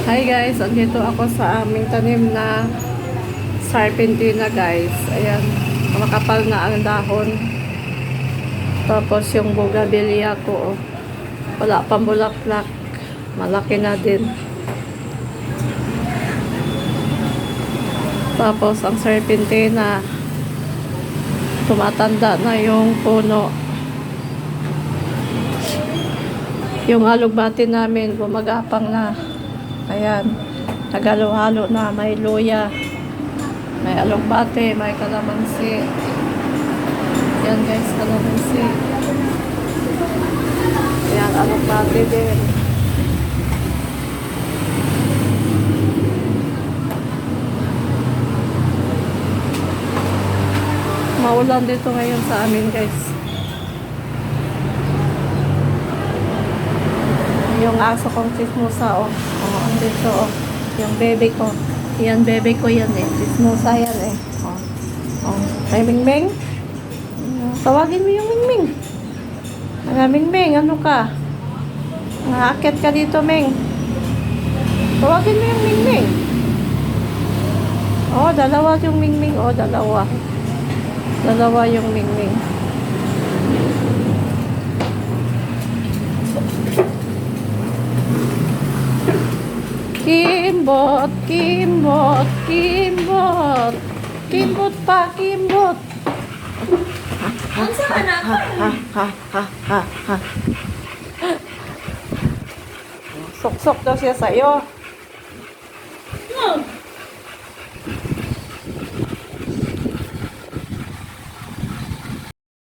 Hi guys, andito ako sa aming tanim na sarpentina guys. Ayan, makapal na ang dahon. Tapos yung bougainvillea ko, oh, wala pang bulaklak. Malaki na din. Tapos ang sarpentina, tumatanda na yung puno. Yung alugbati namin, gumagapang na. Ayan, nagalo-halo na. May luya, may alugbate, may kalamansi. Ayan guys, kalamansi. Ayan, alugbate din. Maulan dito ngayon sa amin guys. Yung aso kong chismosa, oh. Oh, andito, oh. Yung bebe ko. Yan, bebe ko yan, eh. Chismosa yan, eh. Oh. Oh. Ay, Mingming? Tawagin mo yung Mingming. Mingming, ano ka? Nakakit ka dito, Ming. Tawagin mo yung Mingming. Oh, dalawa yung Mingming. Oh, dalawa. Dalawa yung Mingming. Kimbot, kimbot, kimbot. Kimbot pa, kimbot. Unsa man ako? Sok-sok daw siya sa'yo.